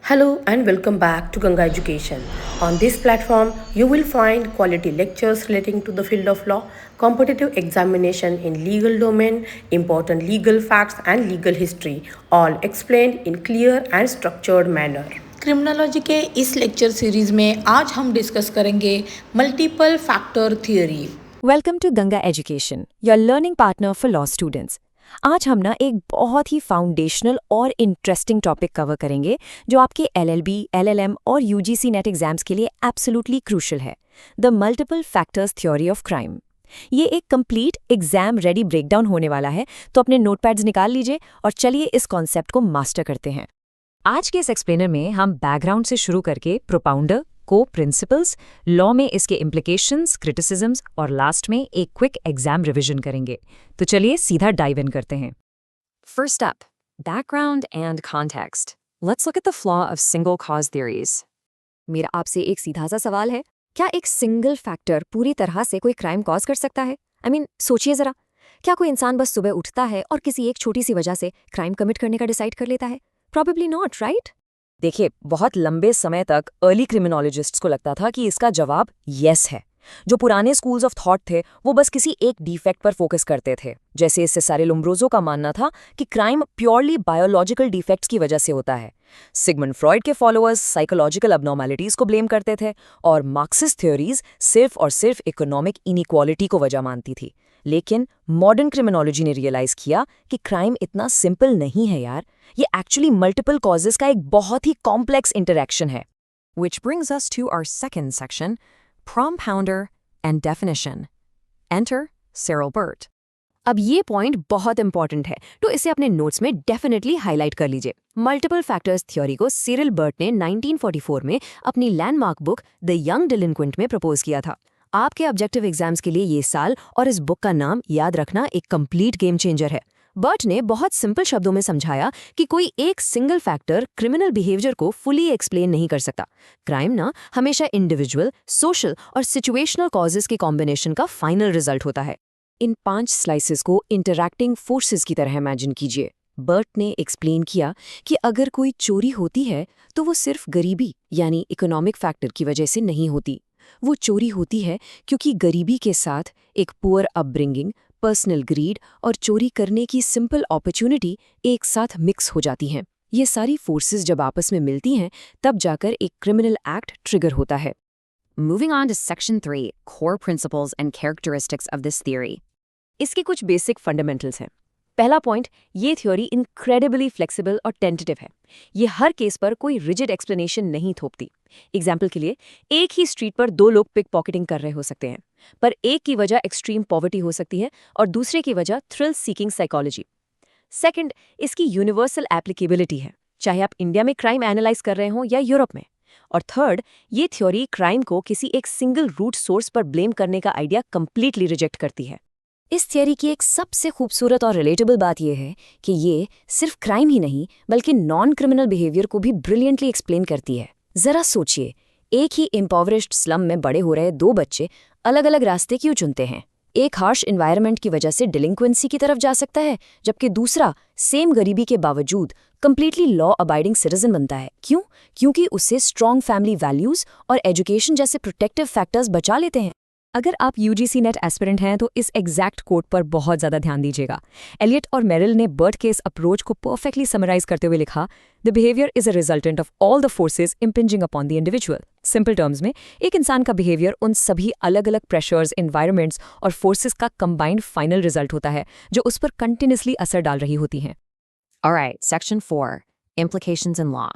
Hello and welcome back to Ganga Education. On this platform, you will find quality lectures relating to the field of law, competitive examination in legal domain, important legal facts and legal history, all explained in clear and structured manner. Criminology के इस lecture series में आज हम discuss करेंगे multiple factor theory. Welcome to Ganga Education, your learning partner for law students. आज हम ना एक बहुत ही फाउंडेशनल और इंटरेस्टिंग टॉपिक कवर करेंगे जो आपके एलएलबी, एलएलएम और यूजीसी नेट एग्जाम्स के लिए एब्सोल्युटली क्रूशल है, the multiple factors theory of crime. ये एक कंप्लीट एग्जाम रेडी ब्रेकडाउन होने वाला है, तो अपने नोटपैड्स निकाल लीजिए और चलिए इस कॉन्सेप्ट को मास्टर करते हैं। आज के इस एक्सप्लेनर में हम बैकग्राउंड से शुरू करके प्रोपाउंडर को प्रिंसिपल्स, लॉ में इसके इम्प्लीकेशंस, क्रिटिसिज्म्स और लास्ट में एक क्विक एग्जाम रिवीजन करेंगे। तो चलिए सीधा डाइव इन करते हैं। First up, background and context. Let's look at the flaw of single cause theories. मेरा आपसे एक सीधा सा सवाल है, क्या एक सिंगल फैक्टर पूरी तरह से कोई क्राइम कॉज कर सकता है? सोचिए जरा, क्या कोई इंसान बस सुबह उठता है और किसी एक छोटी सी वजह से क्राइम कमिट करने का डिसाइड कर लेता है? Probably not, right? देखिए, बहुत लंबे समय तक अर्ली क्रिमिनोलॉजिस्ट्स को लगता था कि इसका जवाब यस है। जो पुराने स्कूल्स ऑफ थॉट थे वो बस किसी एक डिफेक्ट पर फोकस करते थे। जैसे सेसारे लोम्ब्रोजो का मानना था कि क्राइम प्योरली बायोलॉजिकल डिफेक्ट्स की वजह से होता है। सिगमंड फ्रॉइड के फॉलोअर्स साइकोलॉजिकल अबनॉर्मैलिटीज को ब्लेम करते थे और मार्क्सिस्ट थ्योरीज सिर्फ और सिर्फ इकोनॉमिक इनइक्वालिटी को वजह मानती थी। लेकिन मॉडर्न क्रिमिनोलॉजी ने रियलाइज किया कि क्राइम इतना सिंपल नहीं है यार, ये एक्चुअली मल्टीपल कॉजेस का एक बहुत ही कॉम्प्लेक्स इंटरैक्शन है। Which brings us to our second section, Propounder and Definition. Enter Cyril Burt. अब ये पॉइंट बहुत इंपॉर्टेंट है, तो इसे अपने नोट्स में डेफिनेटली हाईलाइट कर लीजिए। मल्टीपल फैक्टर्स थ्योरी को सिरिल बर्ट ने 1944 में अपनी landmark book the young delinquent में प्रपोज किया था। आपके ऑब्जेक्टिव एग्जाम्स के लिए ये साल और इस बुक का नाम याद रखना एक कंप्लीट गेम चेंजर है। बर्ट ने बहुत सिंपल शब्दों में समझाया कि कोई एक सिंगल फैक्टर क्रिमिनल बिहेवियर को फुली एक्सप्लेन नहीं कर सकता। क्राइम ना हमेशा इंडिविजुअल, सोशल और सिचुएशनल कॉजेस के कॉम्बिनेशन का फाइनल रिजल्ट होता है। इन 5 स्लाइसेस को इंटरैक्टिंग फोर्सेस की तरह इमेजिन कीजिए। बर्ट ने एक्सप्लेन किया कि अगर कोई चोरी होती है तो वो सिर्फ गरीबी यानी इकोनॉमिक फैक्टर की वजह से नहीं होती। वो चोरी होती है क्योंकि गरीबी के साथ एक पुअर अपब्रिंगिंग, पर्सनल ग्रीड और चोरी करने की सिंपल अपॉर्चुनिटी एक साथ मिक्स हो जाती हैं। ये सारी फोर्सेस जब आपस में मिलती हैं तब जाकर एक क्रिमिनल एक्ट ट्रिगर होता है। Moving on to Section 3, Core Principles and Characteristics of this theory. इसके कुछ बेसिक फंडामेंटल्स हैं। पहला पॉइंट, ये थ्योरी इनक्रेडिबली फ्लेक्सिबल और टेंटेटिव है। ये हर केस पर कोई रिजिड एक्सप्लेनेशन नहीं थोपती। एग्जाम्पल के लिए, एक ही स्ट्रीट पर 2 लोग पिक पॉकेटिंग कर रहे हो सकते हैं, पर एक की वजह एक्सट्रीम पॉवर्टी हो सकती है और दूसरे की वजह थ्रिल सीकिंग साइकोलॉजी। सेकंड, इसकी यूनिवर्सल एप्लीकेबिलिटी है, चाहे आप इंडिया में क्राइम एनालाइज कर रहे हो या यूरोप में। और थर्ड, ये थ्योरी क्राइम को किसी एक सिंगल रूट सोर्स पर ब्लेम करने का आइडिया कंप्लीटली रिजेक्ट करती है। इस थियरी की एक सबसे खूबसूरत और रिलेटेबल बात यह है कि ये सिर्फ क्राइम ही नहीं बल्कि नॉन क्रिमिनल बिहेवियर को भी ब्रिलियंटली एक्सप्लेन करती है। जरा सोचिए, एक ही इम्पॉवरिश्ड स्लम में बड़े हो रहे 2 बच्चे अलग अलग रास्ते क्यों चुनते हैं? एक हार्श एनवायरनमेंट की वजह से डिलिंक्वेंसी की तरफ जा सकता है, जबकि दूसरा सेम गरीबी के बावजूद कंप्लीटली लॉ अबाइडिंग सिटीजन बनता है। क्यों? क्योंकि उससे स्ट्रॉन्ग फैमिली वैल्यूज और एजुकेशन जैसे प्रोटेक्टिव फैक्टर्स बचा लेते हैं। अगर आप यूजीसी नेट एस्पिरेंट हैं तो इस एग्जैक्ट कोट पर बहुत ज़्यादा ध्यान दीजिएगा। एलियट और मेरिल ने बर्ट के इस अप्रोच को परफेक्टली समराइज करते हुए लिखा, the behaviour is a resultant of all the forces impinging upon the individual. Simple terms में, एक इंसान का बिहेवियर उन सभी अलग अलग प्रेशर्स, एनवायरमेंट्स और फोर्सेज का कंबाइंड फाइनल रिजल्ट होता है जो उस पर कंटिन्यूसली असर डाल रही होती हैं। Alright, Section 4, Implications in Law.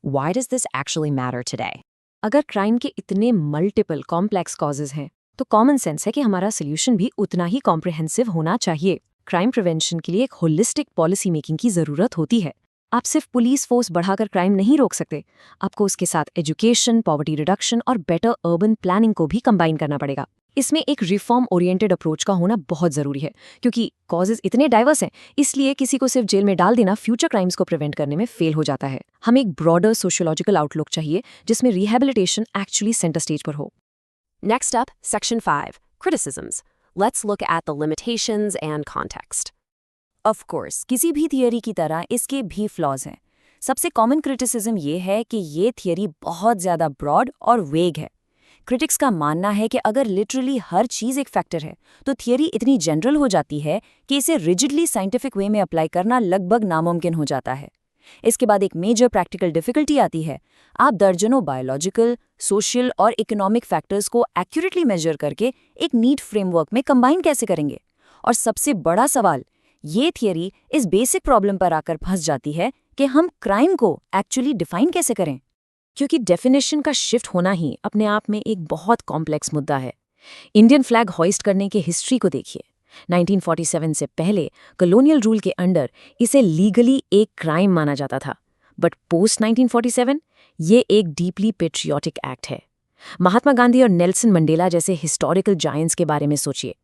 Why does this actually matter today? अगर क्राइम के इतने मल्टीपल कॉम्प्लेक्स कॉजेज हैं तो कॉमन सेंस है कि हमारा सोल्यूशन भी उतना ही कॉम्प्रिहेंसिव होना चाहिए। क्राइम प्रिवेंशन के लिए एक होलिस्टिक पॉलिसी मेकिंग की जरूरत होती है। आप सिर्फ पुलिस फोर्स बढ़ाकर क्राइम नहीं रोक सकते, आपको उसके साथ एजुकेशन, पॉवर्टी रिडक्शन और बेटर अर्बन प्लानिंग को भी कंबाइन करना पड़ेगा। इसमें एक रिफॉर्म ओरिएंटेड अप्रोच का होना बहुत जरूरी है, क्योंकि कॉजेज इतने डाइवर्स हैं, इसलिए किसी को सिर्फ जेल में डाल देना फ्यूचर क्राइम्स को प्रिवेंट करने में फेल हो जाता है। हमें एक ब्रॉडर सोशियोलॉजिकल आउटलुक चाहिए जिसमें रिहैबिलिटेशन एक्चुअली सेंटर स्टेज पर हो। Next up, Section 5, Criticisms. Let's look at the limitations and context. Of course, किसी भी थियरी की तरह इसके भी फ्लॉज हैं। सबसे कॉमन क्रिटिसिज्म ये है कि ये थियरी बहुत ज़्यादा ब्रॉड और वेग है। क्रिटिक्स का मानना है कि अगर लिटरली हर चीज़ एक फैक्टर है तो थियरी इतनी जनरल हो जाती है कि इसे रिजिडली साइंटिफिक वे में अप्लाई करना लगभग नामुमकिन हो जाता है। इसके बाद एक मेजर प्रैक्टिकल डिफिकल्टी आती है। आप दर्जनों बायोलॉजिकल, सोशल और इकोनॉमिक फैक्टर्स को एक्यूरेटली मेजर करके एक नीट फ्रेमवर्क में कंबाइन कैसे करेंगे? और सबसे बड़ा सवाल, ये थियरी इस बेसिक प्रॉब्लम पर आकर फंस जाती है कि हम क्राइम को एक्चुअली डिफाइन कैसे करें, क्योंकि डेफिनेशन का शिफ्ट होना ही अपने आप में एक बहुत कॉम्प्लेक्स मुद्दा है। इंडियन फ्लैग होइस्ट करने की हिस्ट्री को देखिए। 1947 से पहले कॉलोनियल रूल के अंडर इसे लीगली एक क्राइम माना जाता था, बट पोस्ट 1947 ये एक डीपली पेट्रियोटिक एक्ट है। महात्मा गांधी और नेल्सन मंडेला जैसे हिस्टोरिकल जायंट्स के बारे में सोचिए।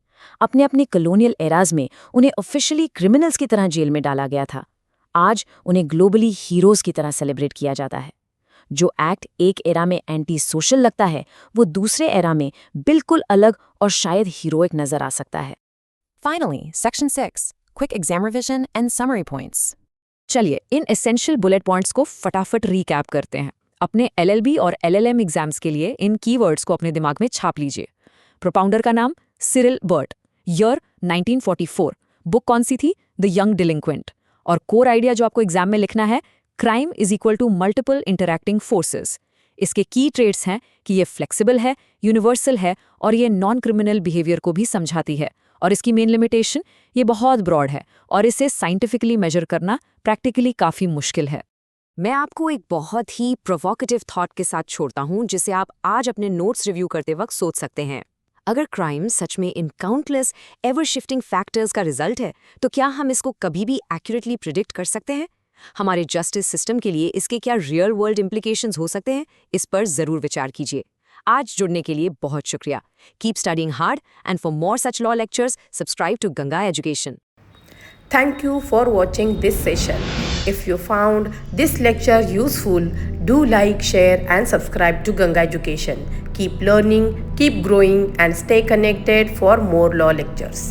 अपने अपने कॉलोनियल एराज में उन्हें ऑफिशियली क्रिमिनल्स की तरह जेल में डाला गया था। आज उन्हें ग्लोबली हीरोज की तरह सेलिब्रेट किया जाता है। जो एक्ट एक एरा में एंटी सोशल लगता है, वो दूसरे एरा में बिल्कुल अलग और शायद हीरोइक नजर आ सकता है। Finally, Section 6, Quick Exam Revision and Summary Points. चलिए इन एसेंशियल बुलेट पॉइंट्स को फटाफट रीकैप करते हैं। अपने LLB और LLM एग्जाम्स के लिए इन कीवर्ड्स को अपने दिमाग में छाप लीजिए। प्रोपाउंडर का नाम सिरिल बर्ट, ईयर 1944, बुक कौन सी थी? The young delinquent. और कोर आइडिया जो आपको एग्जाम में लिखना है, crime is equal to multiple interacting forces. इसके की ट्रेट्स हैं कि ये फ्लेक्सिबल है, यूनिवर्सल है और ये नॉन क्रिमिनल बिहेवियर को भी समझाती है। और इसकी मेन लिमिटेशन, ये बहुत ब्रॉड है और इसे साइंटिफिकली मेजर करना प्रैक्टिकली काफ़ी मुश्किल है। मैं आपको एक बहुत ही प्रोवोकेटिव थॉट के साथ छोड़ता हूं जिसे आप आज अपने नोट्स रिव्यू करते वक्त सोच सकते हैं। अगर क्राइम सच में in countless ever shifting factors का रिजल्ट है, तो क्या हम इसको कभी भी एक्यूरेटली प्रिडिक्ट कर सकते हैं? हमारे जस्टिस सिस्टम के लिए इसके क्या रियल वर्ल्ड इम्प्लीकेशंस हो सकते हैं? इस पर ज़रूर विचार कीजिए। आज जुड़ने के लिए बहुत शुक्रिया। Keep studying hard and for more such law lectures subscribe to Ganga Education. Thank you for watching this session. If you found this lecture useful, do like, share and subscribe to Ganga Education. Keep learning, keep growing and stay connected for more law lectures.